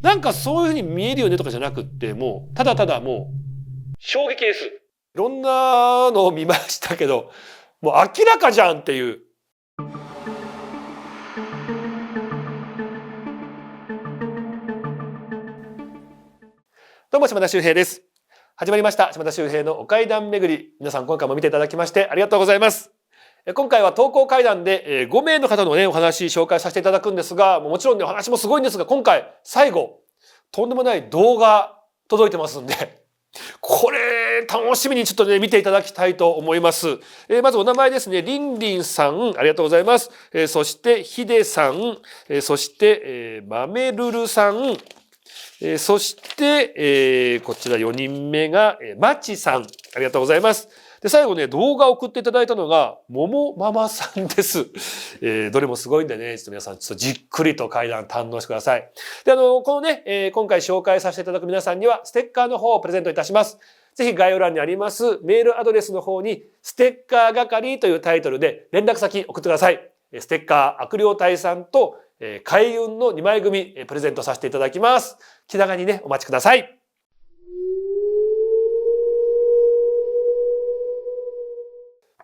なんかそういうふうに見えるよねとかじゃなくって、もう、ただただもう、衝撃です。いろんなのを見ましたけど、もう明らかじゃんっていう。どうも島田秀平です。始まりました島田秀平のお階段巡り。皆さん今回も見ていただきましてありがとうございます。今回は投稿階段で5名の方のねお話紹介させていただくんですが、もちろんねお話もすごいんですが、今回最後とんでもない動画届いてますんで、これ楽しみにちょっとね見ていただきたいと思います。まずお名前ですね、りんりんさん、ありがとうございます。そしてひでさん、そしてまめるるさん、そして、こちら4人目がまちさん、ありがとうございます。で最後ね動画を送っていただいたのがももママさんです。どれもすごいんでね、ちょっと皆さんちょっとじっくりと階段堪能してください。でこのね、今回紹介させていただく皆さんにはステッカーの方をプレゼントいたします。ぜひ概要欄にありますメールアドレスの方にステッカー係というタイトルで連絡先送ってください。ステッカー悪霊退散と開運の2枚組プレゼントさせていただきます。気長にねお待ちください。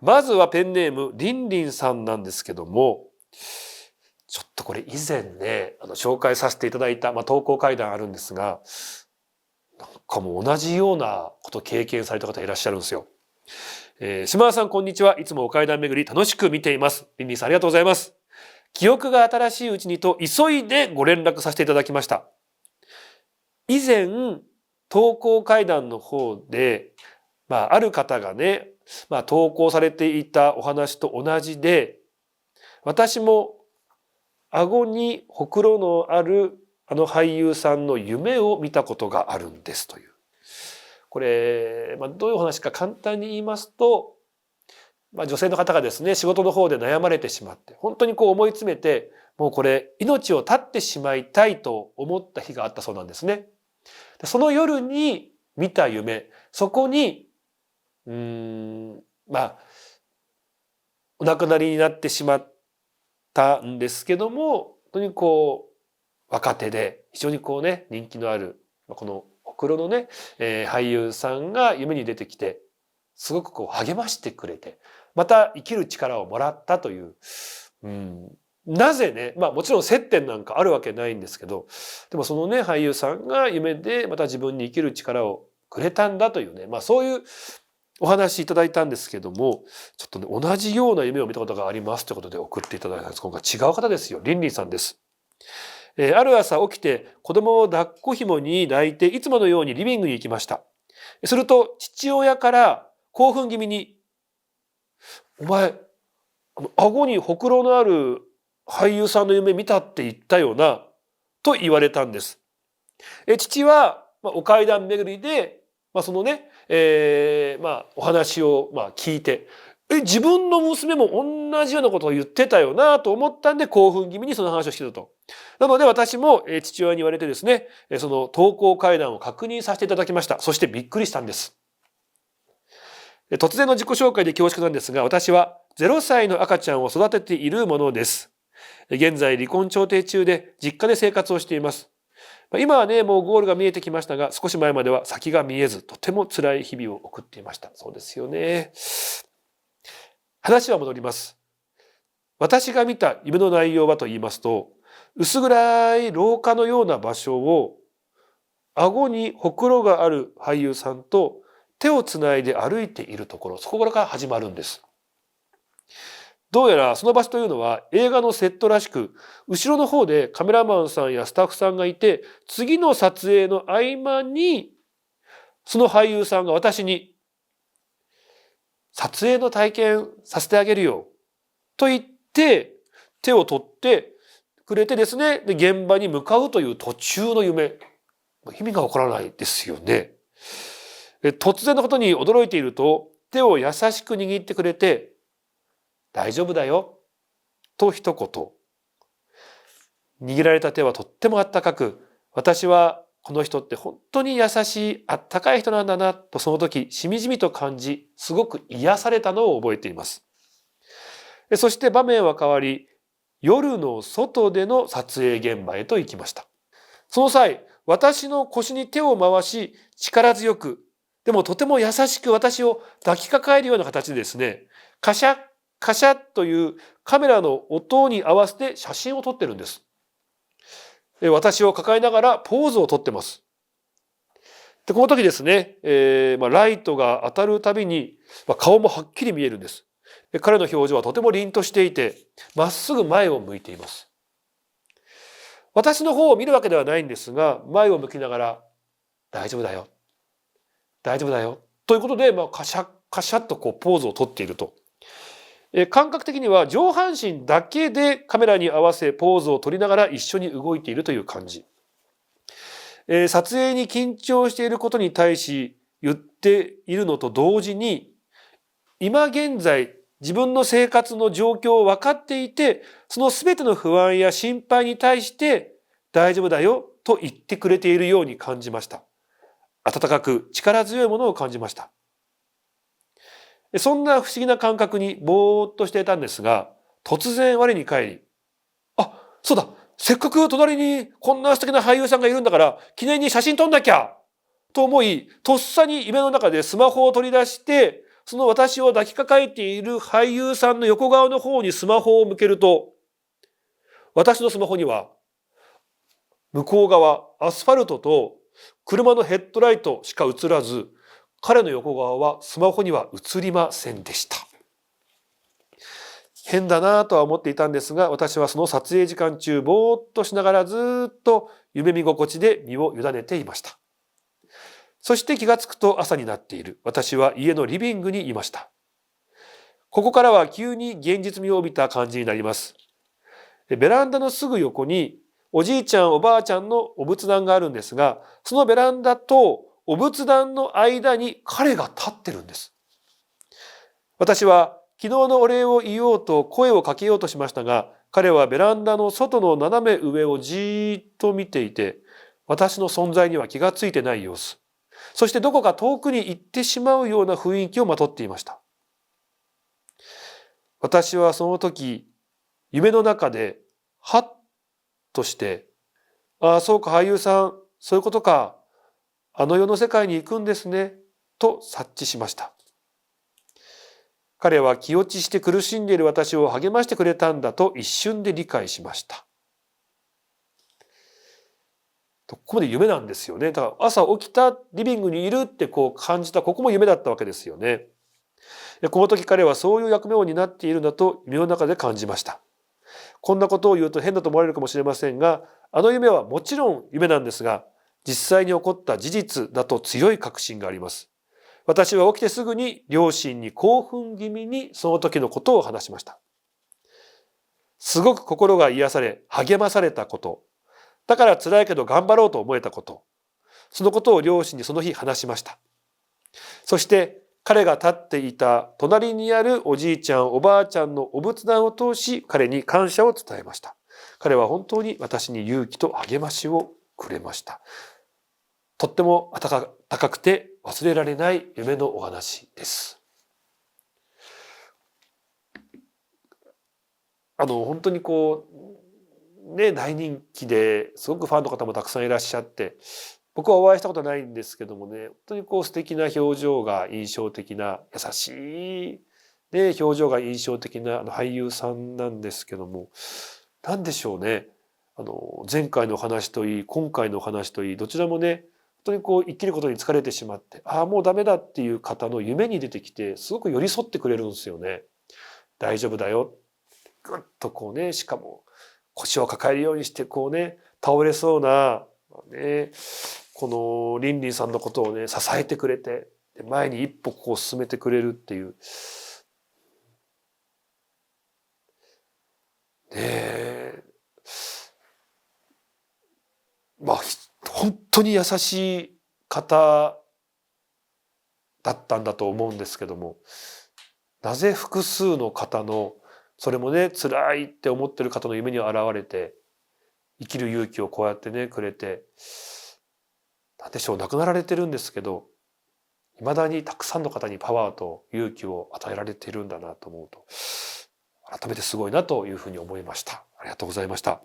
まずはペンネームりんりんさんなんですけども、ちょっとこれ以前ね紹介させていただいた、投稿階段あるんですが、なんかもう同じようなこと経験された方いらっしゃるんですよ。島田さんこんにちは。いつもお階段巡り楽しく見ています。りんりんさんありがとうございます。記憶が新しいうちにと急いでご連絡させていただきました。以前投稿階段の方で、ある方がね、投稿されていたお話と同じで、私も顎にほくろのあるあの俳優さんの夢を見たことがあるんですという。これ、どういうお話か簡単に言いますと、女性の方がですね、仕事の方で悩まれてしまって、本当にこう思い詰めて、もうこれ命を絶ってしまいたいと思った日があったそうなんですね。その夜に見た夢、そこにお亡くなりになってしまったんですけども、本当にこう若手で非常にこうね人気のあるこのほくろのね、俳優さんが夢に出てきて、すごくこう励ましてくれて、また生きる力をもらったという、なぜね、もちろん接点なんかあるわけないんですけど、でもそのね俳優さんが夢でまた自分に生きる力をくれたんだというね、そういうお話いただいたんですけども、ちょっとね同じような夢を見たことがありますということで送っていただいたんです。今回違う方ですよ。りんりんさんです。ある朝起きて子供を抱っこ紐に抱いていつものようにリビングに行きました。すると父親から興奮気味に、お前顎にほくろのある俳優さんの夢見たって言ったよなと言われたんです。父はお階段巡りでそのね、お話を聞いて、自分の娘も同じようなことを言ってたよなと思ったんで、興奮気味にその話をしてたと。なので私も父親に言われてですね、その投稿階段を確認させていただきました。そしてびっくりしたんです。突然の自己紹介で恐縮なんですが、私は0歳の赤ちゃんを育てているものです。現在離婚調停中で実家で生活をしています。今はねもうゴールが見えてきましたが、少し前までは先が見えずとても辛い日々を送っていました。そうですよね。話は戻ります。私が見た夢の内容はと言いますと、薄暗い廊下のような場所を顎にほくろがある俳優さんと手をつないで歩いているところ、そこから始まるんです。どうやらその場所というのは映画のセットらしく、後ろの方でカメラマンさんやスタッフさんがいて、次の撮影の合間にその俳優さんが私に撮影の体験させてあげるよと言って手を取ってくれてですね、で現場に向かうという途中の夢、意味がわからないですよね。突然のことに驚いていると手を優しく握ってくれて、大丈夫だよと一言。握られた手はとってもあったかく、私はこの人って本当に優しいあったかい人なんだなとその時しみじみと感じ、すごく癒されたのを覚えています。そして場面は変わり、夜の外での撮影現場へと行きました。その際、私の腰に手を回し、力強く、でもとても優しく私を抱きかかえるような形でですね、カシャッカシャッというカメラの音に合わせて写真を撮ってるんです。私を抱えながらポーズを撮ってます。で、この時ですね、ライトが当たるたびに、顔もはっきり見えるんです。彼の表情はとても凛としていて、まっすぐ前を向いています。私の方を見るわけではないんですが、前を向きながら、大丈夫だよ。大丈夫だよ。ということで、カシャッカシャッとこうポーズをとっていると。感覚的には上半身だけでカメラに合わせポーズを取りながら一緒に動いているという感じ。撮影に緊張していることに対し言っているのと同時に、今現在自分の生活の状況を分かっていて、その全ての不安や心配に対して大丈夫だよと言ってくれているように感じました。温かく力強いものを感じました。そんな不思議な感覚にぼーっとしていたんですが、突然我に返り、あ、そうだ、せっかく隣にこんな素敵な俳優さんがいるんだから記念に写真撮んなきゃと思い、とっさに夢の中でスマホを取り出して、その私を抱きかかえている俳優さんの横側の方にスマホを向けると、私のスマホには向こう側、アスファルトと車のヘッドライトしか映らず、彼の横側はスマホには映りませんでした。変だなとは思っていたんですが、私はその撮影時間中ぼーっとしながらずっと夢見心地で身を委ねていました。そして気がつくと朝になっている。私は家のリビングにいました。ここからは急に現実味を帯びた感じになります。ベランダのすぐ横におじいちゃんおばあちゃんのお仏壇があるんですが、そのベランダとお仏壇の間に彼が立ってるんです。私は昨日のお礼を言おうと声をかけようとしましたが、彼はベランダの外の斜め上をじーっと見ていて、私の存在には気がついてない様子。そしてどこか遠くに行ってしまうような雰囲気をまとっていました。私はその時、夢の中でハッとして、ああ、そうか、俳優さん、そういうことか、あの世の世界に行くんですね、と察知しました。彼は気落ちして苦しんでいる私を励ましてくれたんだと一瞬で理解しました。ここまで夢なんですよね。だから朝起きた、リビングにいるってこう感じた、ここも夢だったわけですよね。この時彼はそういう役目を担っているんだと夢の中で感じました。こんなことを言うと変だと思われるかもしれませんが、あの夢はもちろん夢なんですが、実際に起こった事実だと強い確信があります。私は起きてすぐに両親に興奮気味にその時のことを話しました。すごく心が癒され、励まされたこと。だから辛いけど頑張ろうと思えたこと。そのことを両親にその日話しました。そして彼が立っていた隣にあるおじいちゃんおばあちゃんのお仏壇を通し彼に感謝を伝えました。彼は本当に私に勇気と励ましをくれました。とっても温かくて忘れられない夢のお話です。本当にこうね、大人気ですごくファンの方もたくさんいらっしゃって、僕はお会いしたことないんですけどもね、本当にこう素敵な表情が印象的な優しいね、表情が印象的な俳優さんなんですけども、なんでしょうね。前回のお話といい今回のお話といいどちらもね、本当にこう生きることに疲れてしまって、ああもうダメだっていう方の夢に出てきてすごく寄り添ってくれるんですよね。大丈夫だよ。ぐっとこうね、しかも腰を抱えるようにしてこうね、倒れそうなね、このリンリンさんのことをね支えてくれて、前に一歩こう進めてくれるっていう。本当に優しい方だったんだと思うんですけども、なぜ複数の方のそれもね辛いって思ってる方の夢に現れて生きる勇気をこうやってねくれて、なんでしょう、亡くなられてるんですけど未だにたくさんの方にパワーと勇気を与えられているんだなと思うと改めてすごいなというふうに思いました。ありがとうございました。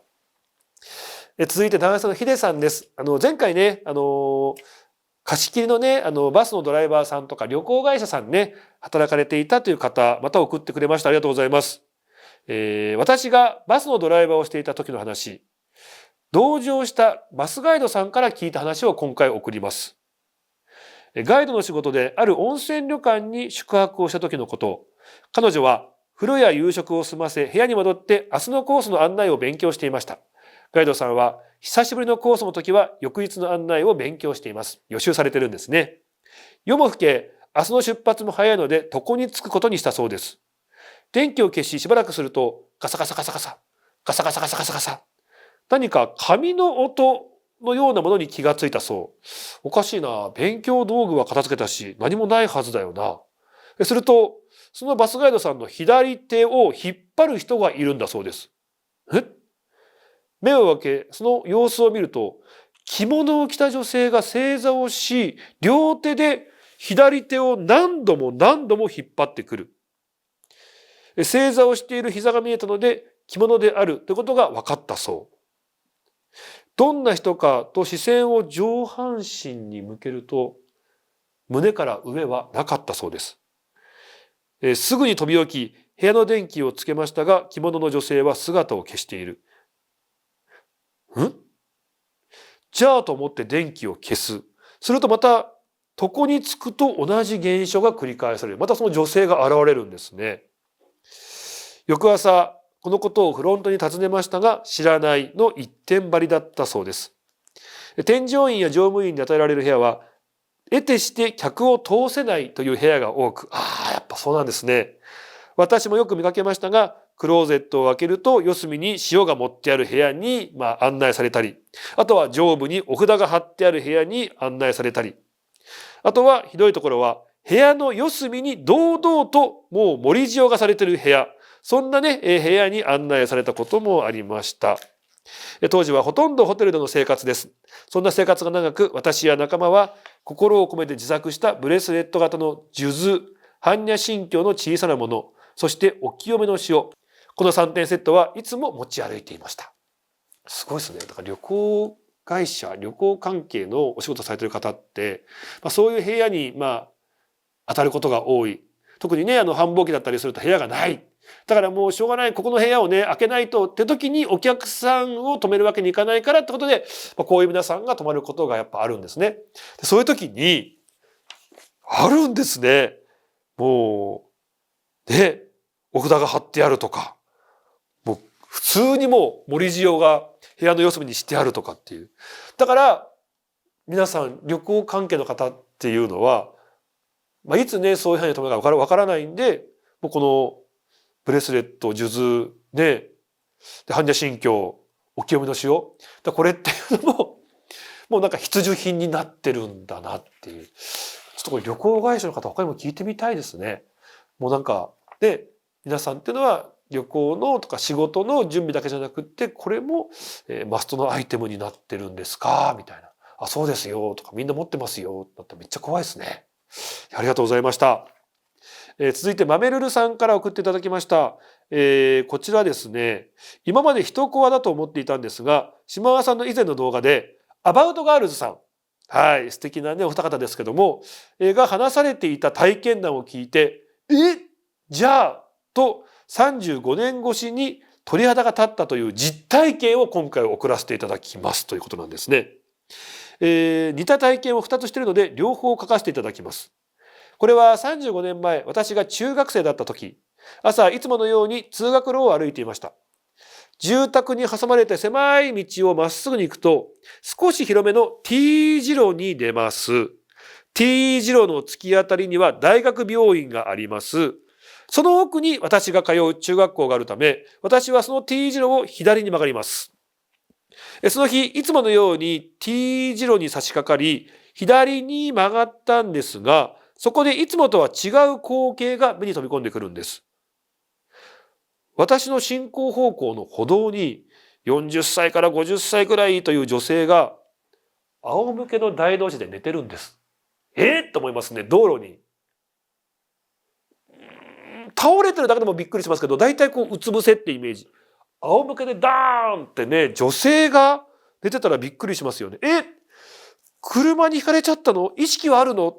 続いて男性のヒデさんです。前回ね、貸し切りのね、バスのドライバーさんとか旅行会社さんね、働かれていたという方、また送ってくれました。ありがとうございます。私がバスのドライバーをしていた時の話、同乗したバスガイドさんから聞いた話を今回送ります。ガイドの仕事である温泉旅館に宿泊をした時のこと、彼女は風呂や夕食を済ませ部屋に戻って明日のコースの案内を勉強していました。ガイドさんは久しぶりのコースの時は翌日の案内を勉強しています。予習されてるんですね。夜も更け、明日の出発も早いので床に着くことにしたそうです。電気を消ししばらくするとガサガサガサガサ、ガサガサガサガサガサ、何か紙の音のようなものに気がついたそう。おかしいな。勉強道具は片付けたし何もないはずだよな。するとそのバスガイドさんの左手を引っ張る人がいるんだそうです。目を開けその様子を見ると、着物を着た女性が正座をし、両手で左手を何度も何度も引っ張ってくる。正座をしている膝が見えたので着物であるということが分かったそう。どんな人かと視線を上半身に向けると、胸から上はなかったそうです。すぐに飛び起き部屋の電気をつけましたが、着物の女性は姿を消している。じゃあと思って電気を消す。するとまた床につくと同じ現象が繰り返される。またその女性が現れるんですね。翌朝このことをフロントに尋ねましたが、知らないの一点張りだったそうです。添乗員や乗務員に与えられる部屋は得てして客を通せないという部屋が多く、やっぱそうなんですね。私もよく見かけましたが、クローゼットを開けると四隅に塩が持ってある部屋に案内されたり、あとは上部にお札が貼ってある部屋に案内されたり、あとはひどいところは部屋の四隅に堂々ともう盛り塩がされている部屋、そんなね部屋に案内されたこともありました。当時はほとんどホテルでの生活です。そんな生活が長く、私や仲間は心を込めて自作したブレスレット型の数珠、般若心経の小さなもの、そしてお清めの塩、この3点セットはいつも持ち歩いていました。すごいですね。だから旅行会社、旅行関係のお仕事されている方って、そういう部屋に当たることが多い。特にね、繁忙期だったりすると部屋がない。だからもうしょうがない、ここの部屋をね開けないとって時にお客さんを泊めるわけにいかないからってことで、こういう皆さんが泊まることがやっぱあるんですね。でそういう時にあるんですね。もうね、お札が貼ってあるとか、もう普通にもう盛り塩が部屋の四隅にしてあるとかっていう。だから皆さん旅行関係の方っていうのは、いつねそういう部屋に泊めるかわからないんで、もうこのブレスレット、数珠で般若心経、お清めの塩、これっていうのももうなんか必需品になってるんだなっていう。ちょっとこれ旅行会社の方他にも聞いてみたいですね。もうなんかで皆さんっていうのは旅行のとか仕事の準備だけじゃなくって、これもマストのアイテムになってるんですかみたいな。そうですよとか、みんな持ってますよだったらめっちゃ怖いですね。ありがとうございました。続いてマメルルさんから送っていただきました。こちらですね、今まで一コアだと思っていたんですが、島川さんの以前の動画でアバウトガールズさん、素敵なねお二方ですけども、が話されていた体験談を聞いて、じゃあと35年越しに鳥肌が立ったという実体験を今回送らせていただきますということなんですね。似た体験を2つしているので両方書かせていただきます。これは35年前、私が中学生だった時、朝いつものように通学路を歩いていました。住宅に挟まれて狭い道をまっすぐに行くと、少し広めの T 字路に出ます。T 字路の突き当たりには大学病院があります。その奥に私が通う中学校があるため、私はその T 字路を左に曲がります。その日、いつものように T 字路に差し掛かり、左に曲がったんですが、そこでいつもとは違う光景が目に飛び込んでくるんです。私の進行方向の歩道に40歳から50歳くらいという女性が仰向けの大の字で寝てるんです。と思いますね。道路に。倒れてるだけでもびっくりしますけど、大体こううつ伏せってイメージ。仰向けでダーンってね、女性が寝てたらびっくりしますよね。車にひかれちゃったの？意識はあるの？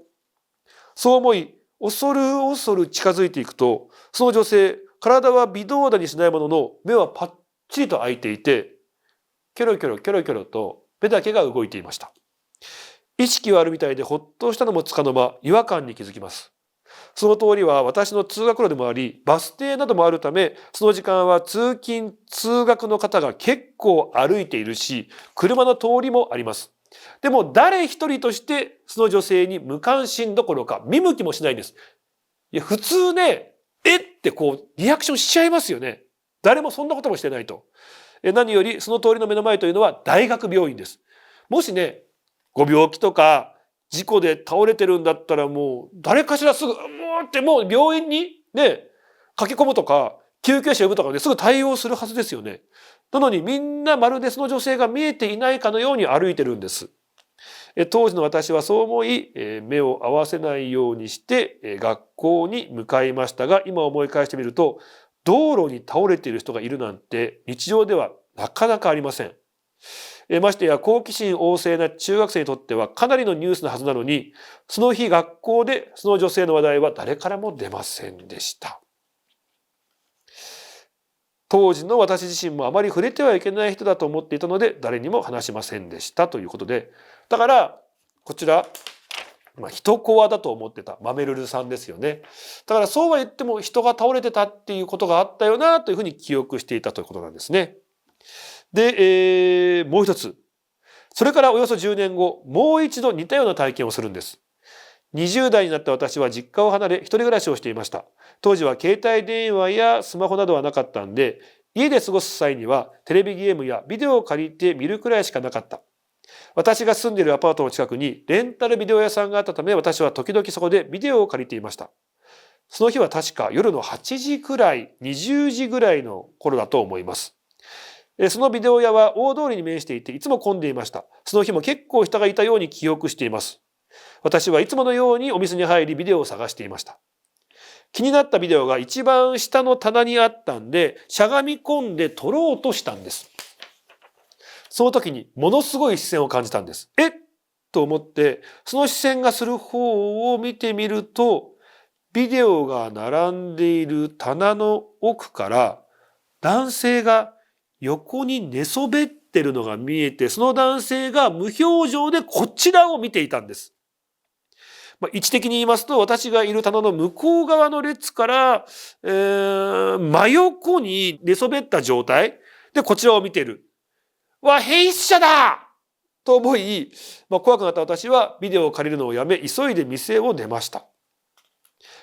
そう思い、恐る恐る近づいていくと、その女性、体は微動だにしないものの、目はパッチリと開いていて、キョロキョロキョロキョロと目だけが動いていました。意識はあるみたいでほっとしたのもつかの間、違和感に気づきます。その通りは私の通学路でもあり、バス停などもあるため、その時間は通勤・通学の方が結構歩いているし、車の通りもあります。でも誰一人としてその女性に無関心どころか見向きもしないんです。いや、普通ね、ってリアクションしちゃいますよね。誰もそんなこともしてないと。何よりその通りの目の前というのは大学病院です。もしね、ご病気とか事故で倒れてるんだったらもう誰かしらすぐ、もう病院にね、駆け込むとか、救急車呼ぶとかですぐ対応するはずですよね。なのにみんなまるでその女性が見えていないかのように歩いてるんです。当時の私はそう思い、目を合わせないようにして学校に向かいましたが、今思い返してみると、道路に倒れている人がいるなんて日常ではなかなかありません。ましてや好奇心旺盛な中学生にとってはかなりのニュースのはずなのに、その日学校でその女性の話題は誰からも出ませんでした。当時の私自身もあまり触れてはいけない人だと思っていたので、誰にも話しませんでしたということで、だからこちら、人コアだと思ってたマメルルさんですよね。だからそうは言っても人が倒れてたっていうことがあったよなというふうに記憶していたということなんですね。で、もう一つ。それからおよそ10年後、もう一度似たような体験をするんです。20代になった私は実家を離れ一人暮らしをしていました。当時は携帯電話やスマホなどはなかったんで、家で過ごす際にはテレビゲームやビデオを借りて見るくらいしかなかった。私が住んでいるアパートの近くにレンタルビデオ屋さんがあったため、私は時々そこでビデオを借りていました。その日は確か夜の8時くらい、20時ぐらいの頃だと思います。そのビデオ屋は大通りに面していていつも混んでいました。その日も結構人がいたように記憶しています。私はいつものようにお店に入りビデオを探していました。気になったビデオが一番下の棚にあったんで、しゃがみ込んで撮ろうとしたんです。その時にものすごい視線を感じたんです。と思って、その視線がする方を見てみると、ビデオが並んでいる棚の奥から男性が横に寝そべってるのが見えて、その男性が無表情でこちらを見ていたんです。位置的に言いますと、私がいる棚の向こう側の列から、真横に寝そべった状態でこちらを見ている。変質者だと思い、怖くなった私はビデオを借りるのをやめ、急いで店を出ました。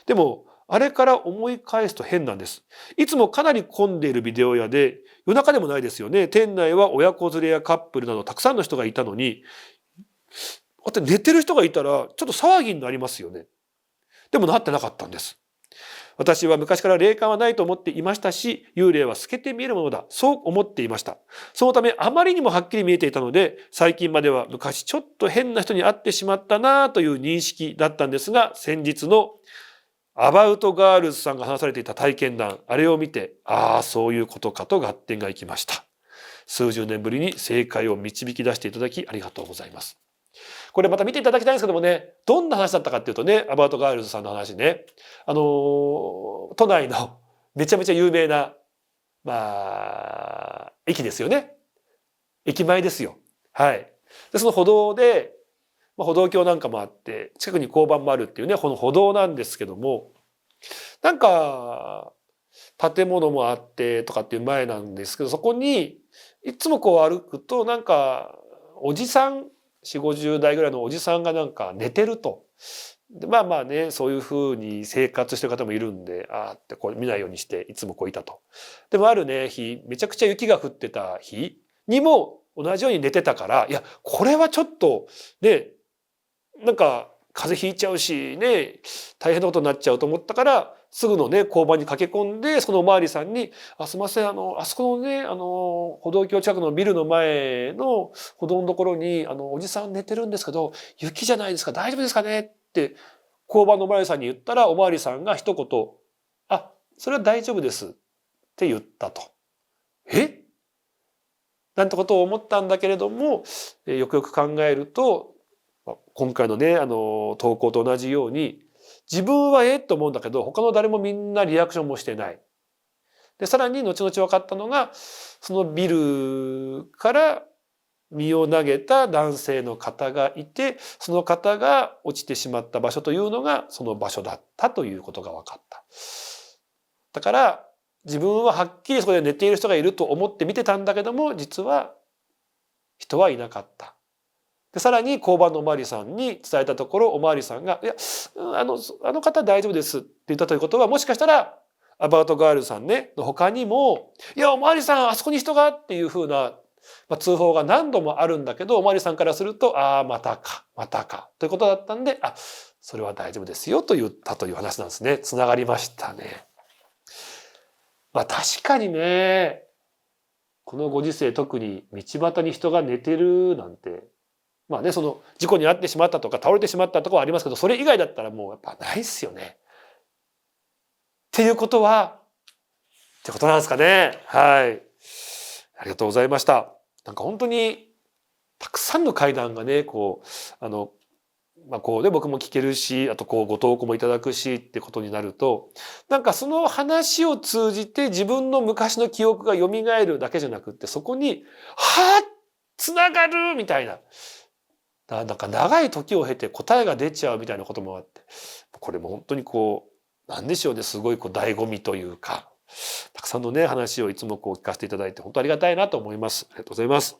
でも、あれから思い返すと変なんです。いつもかなり混んでいるビデオ屋で、夜中でもないですよね。店内は親子連れやカップルなどたくさんの人がいたのに、寝てる人がいたらちょっと騒ぎになりますよね。でもなってなかったんです。私は昔から霊感はないと思っていましたし、幽霊は透けて見えるものだ、そう思っていました。そのためあまりにもはっきり見えていたので、最近までは昔ちょっと変な人に会ってしまったなという認識だったんですが、先日のアバウトガールズさんが話されていた体験談、あれを見て、そういうことかと合点がいきました。数十年ぶりに正解を導き出していただきありがとうございます。これまた見ていただきたいんですけどもね、どんな話だったかっていうとね、アバウトガールズさんの話ね、都内のめちゃめちゃ有名な、駅ですよね。駅前ですよ。はい。で、その歩道で、歩道橋なんかもあって、近くに交番もあるっていうね、この歩道なんですけども、なんか、建物もあってとかっていう前なんですけど、そこに、いつも歩くと、なんか、おじさん、4、50代ぐらいのおじさんがなんか寝てると。でね、そういうふうに生活してる方もいるんで、って見ないようにして、いつもいたと。でもあるね、日、めちゃくちゃ雪が降ってた日にも同じように寝てたから、いや、これはちょっと、ね、なんか風邪ひいちゃうしね、大変なことになっちゃうと思ったから、すぐのね、交番に駆け込んで、そのおまわりさんに、すいません、あそこのね、歩道橋近くのビルの前の歩道のところに、おじさん寝てるんですけど、雪じゃないですか、大丈夫ですかねって、交番のおまわりさんに言ったら、おまわりさんが一言、それは大丈夫ですって言ったと。なんてことを思ったんだけれども、よくよく考えると、今回のね、投稿と同じように、自分はと思うんだけど、他の誰もみんなリアクションもしてない。で、さらに後々分かったのが、そのビルから身を投げた男性の方がいて、その方が落ちてしまった場所というのがその場所だったということが分かった。だから、自分ははっきりそこで寝ている人がいると思って見てたんだけども、実は人はいなかった。で、さらに交番のおまわりさんに伝えたところ、おまわりさんが、いや、あの方大丈夫ですって言ったということは、もしかしたら、アバウトガールさんね、の他にも、いや、おまわりさん、あそこに人がっていうふうな、通報が何度もあるんだけど、おまわりさんからすると、ああ、またか、またか、ということだったんで、それは大丈夫ですよと言ったという話なんですね。つながりましたね。確かにね、このご時世特に道端に人が寝てるなんて、その事故に遭ってしまったとか倒れてしまったとかはありますけど、それ以外だったらもうやっぱないっすよね。っていうことは、ってことなんですかね。はい。ありがとうございました。なんか本当にたくさんの怪談がね、こうで僕も聞けるし、あとご投稿もいただくしってことになると、なんかその話を通じて自分の昔の記憶が蘇るだけじゃなくって、そこに、つながるみたいな。なんか長い時を経て答えが出ちゃうみたいなこともあって、これも本当になんでしょうね、すごい醍醐味というか、たくさんのね、話をいつも聞かせていただいて本当ありがたいなと思います。ありがとうございます。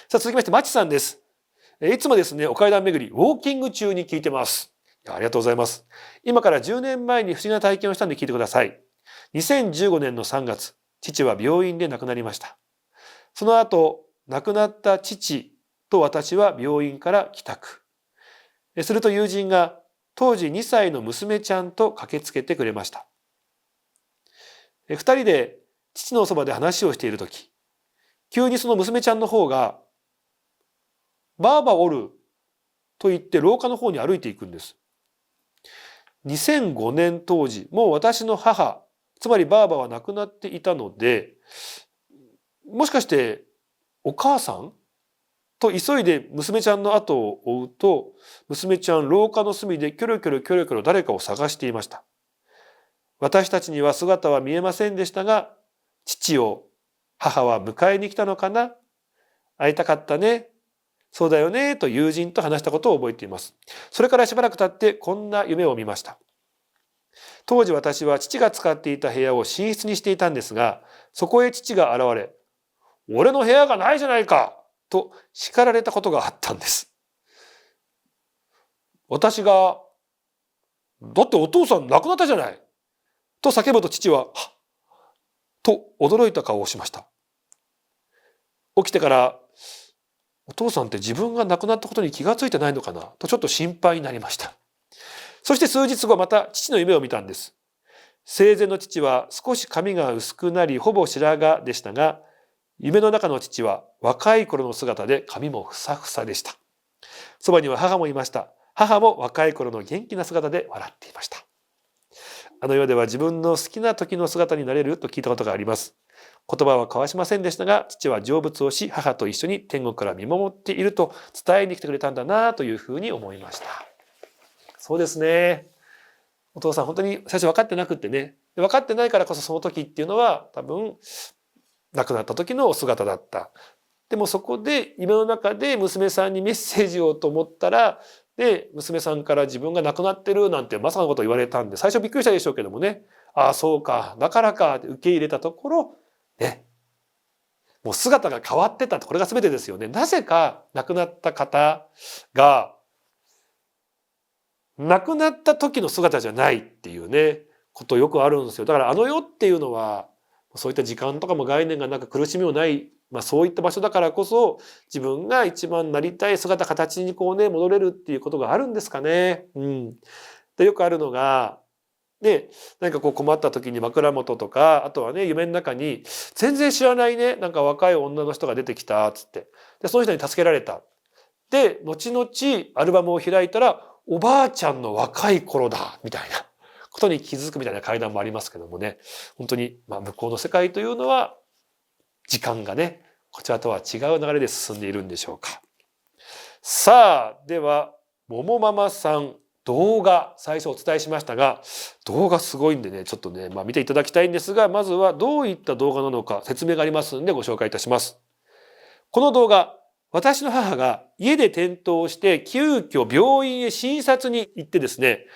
さあ続きまして、まちさんです。いつもですね、お階段巡り、ウォーキング中に聞いてます。ありがとうございます。今から10年前に不思議な体験をしたんで聞いてください。2015年の3月、父は病院で亡くなりました。その後、亡くなった父と私は病院から帰宅。すると友人が当時2歳の娘ちゃんと駆けつけてくれました。2人で父のそばで話をしているとき、急にその娘ちゃんの方が、ばあばおると言って廊下の方に歩いていくんです。2005年当時、もう私の母、つまりばあばは亡くなっていたので、もしかしてお母さんと急いで娘ちゃんの後を追うと、娘ちゃん廊下の隅でキョロキョロキョロキョロ誰かを探していました。私たちには姿は見えませんでしたが、父を母は迎えに来たのかな、会いたかったね、そうだよねと友人と話したことを覚えています。それからしばらく経ってこんな夢を見ました。当時私は父が使っていた部屋を寝室にしていたんですが、そこへ父が現れ、俺の部屋がないじゃないかと叱られたことがあったんです。私が、だってお父さん亡くなったじゃないと叫ぶと父は、はっと驚いた顔をしました。起きてから、お父さんって自分が亡くなったことに気がついてないのかなとちょっと心配になりました。そして数日後また父の夢を見たんです。生前の父は少し髪が薄くなりほぼ白髪でしたが、夢の中の父は若い頃の姿で髪もふさふさでした。そばには母もいました。母も若い頃の元気な姿で笑っていました。あの世では自分の好きな時の姿になれると聞いたことがあります。言葉は交わしませんでしたが、父は成仏をし、母と一緒に天国から見守っていると伝えに来てくれたんだなというふうに思いました。そうですね。お父さん本当に最初分かってなくってね。分かってないからこそその時っていうのは多分亡くなった時のお姿だった。でもそこで夢の中で娘さんにメッセージをと思ったら、で、娘さんから自分が亡くなってるなんてまさかのことを言われたんで、最初びっくりしたでしょうけどもね。ああ、そうか。だからかって受け入れたところ、ね。もう姿が変わってた。これが全てですよね。なぜか亡くなった方が、亡くなった時の姿じゃないっていうね、ことよくあるんですよ。だからあの世っていうのは、そういった時間とかも概念がなく苦しみもない、そういった場所だからこそ、自分が一番なりたい姿、形に戻れるっていうことがあるんですかね。で、よくあるのが、ね、何か困った時に枕元とか、あとはね、夢の中に、全然知らないね、なんか若い女の人が出てきた、つって。で、その人に助けられた。で、後々アルバムを開いたら、おばあちゃんの若い頃だ、みたいなことに気づくみたいな階段もありますけどもね。本当に、向こうの世界というのは、時間がね、こちらとは違う流れで進んでいるんでしょうか。さあ、では、ももママさん、動画、最初お伝えしましたが、動画すごいんでね、ちょっとね、見ていただきたいんですが、まずはどういった動画なのか説明がありますのでご紹介いたします。この動画、私の母が家で転倒して急遽病院へ診察に行ってですね、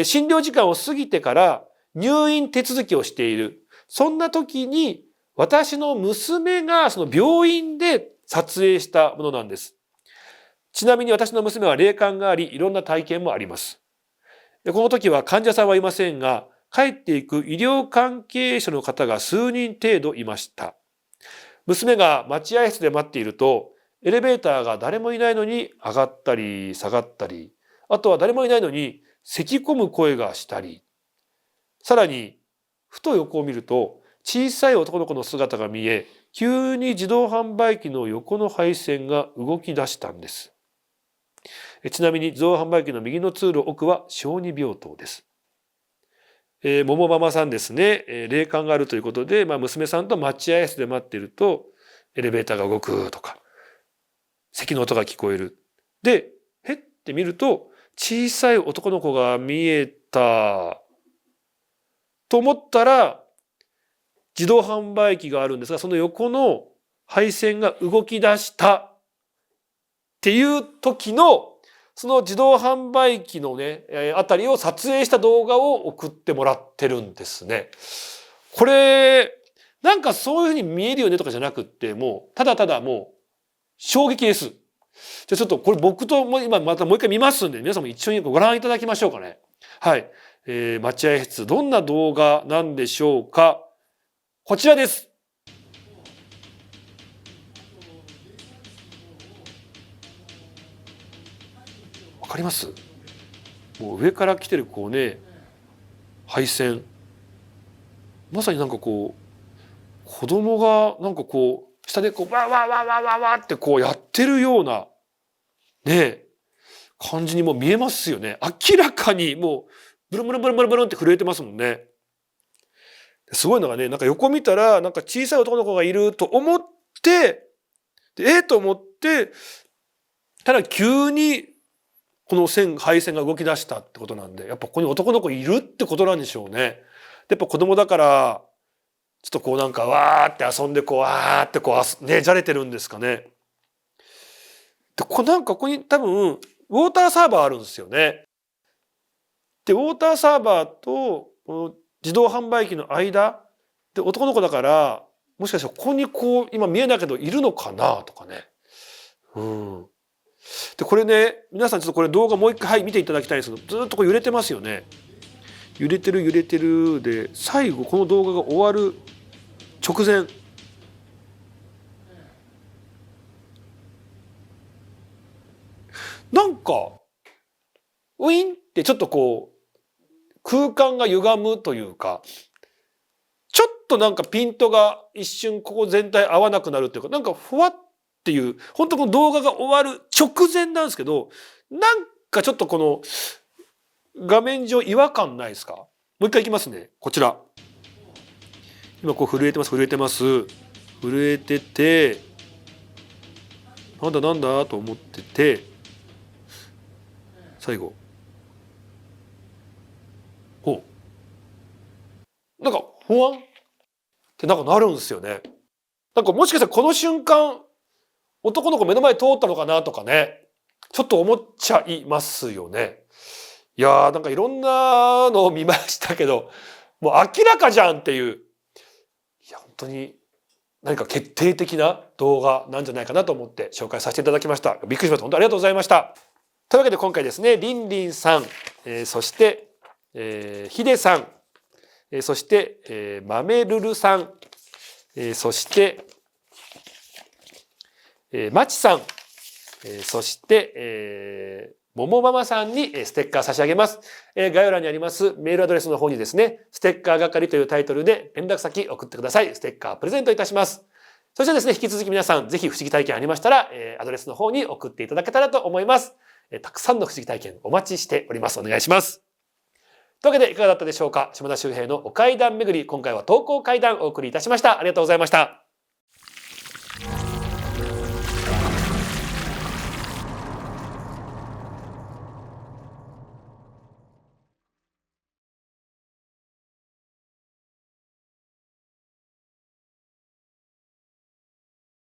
診療時間を過ぎてから入院手続きをしている。そんな時に私の娘がその病院で撮影したものなんです。ちなみに私の娘は霊感があり、いろんな体験もあります。でこの時は患者さんはいませんが、帰っていく医療関係者の方が数人程度いました。娘が待合室で待っていると、エレベーターが誰もいないのに上がったり下がったり、あとは誰もいないのに咳込む声がしたり、さらにふと横を見ると小さい男の子の姿が見え、急に自動販売機の横の配線が動き出したんです。ちなみに自動販売機の右の通路奥は小児病棟です。ももママさんですね、霊感があるということで、娘さんと待合室で待っているとエレベーターが動くとか、咳の音が聞こえる。で、へって見ると小さい男の子が見えたと思ったら、自動販売機があるんですが、その横の配線が動き出したっていう時のその自動販売機のね、あたりを撮影した動画を送ってもらってるんですね。これ、なんかそういうふうに見えるよねとかじゃなくって、もう、ただただもう、衝撃です。じゃあちょっとこれ僕とも今またもう一回見ますんで、皆さんも一緒にご覧いただきましょうかね。はい。待合室、どんな動画なんでしょうか。こちらです。わかります？もう上から来てるこうね、配線。まさになんかこう、子供がなんかこう、下でこう、わわわわわわってこうやってるような、ね、感じにも見えますよね。明らかにもう、ブルンブルンブルンブルンブルンって震えてますもんね。すごいのがね、なんか横見たら、なんか小さい男の子がいると思って、でと思って、ただ急にこの配線が動き出したってことなんで、やっぱここに男の子いるってことなんでしょうね。でやっぱ子供だから、ちょっとこうなんかわーって遊んでこうわーってこうねじゃれてるんですかね。でなんかここに多分ウォーターサーバーあるんですよね。でウォーターサーバーとこの自動販売機の間で男の子だからもしかしたらここにこう今見えないけどいるのかなとかね。でこれね皆さんちょっとこれ動画もう一回、見ていただきたいんですけどずっとこう揺れてますよね。揺れてる揺れてるで最後この動画が終わる直前なんかウィンってちょっとこう空間が歪むというかちょっとなんかピントが一瞬ここ全体合わなくなるっていうかなんかふわっていう本当この動画が終わる直前なんですけどなんかちょっとこの画面上違和感ないですか？もう一回いきますね。こちら今こう震えてます震えてます震えててなんだなんだと思ってて最後ほうなんかふわんってなんかなるんですよね。なんかもしかしたらこの瞬間男の子目の前通ったのかなとかねちょっと思っちゃいますよね。いやーなんかいろんなのを見ましたけどもう明らかじゃんっていういや本当に何か決定的な動画なんじゃないかなと思って紹介させていただきました。びっくりしました。本当ありがとうございました。というわけで今回ですねりんりんさん、そして、ひでさん、そして、まめるるさん、そして、まちさん、そして、ももママさんにステッカー差し上げます。概要欄にありますメールアドレスの方にですね、ステッカー係というタイトルで連絡先送ってください。ステッカープレゼントいたします。そしてですね、引き続き皆さん、ぜひ不思議体験ありましたら、アドレスの方に送っていただけたらと思います。たくさんの不思議体験お待ちしております。お願いします。というわけでいかがだったでしょうか。島田秀平のお階段巡り、今回は投稿階段をお送りいたしました。ありがとうございました。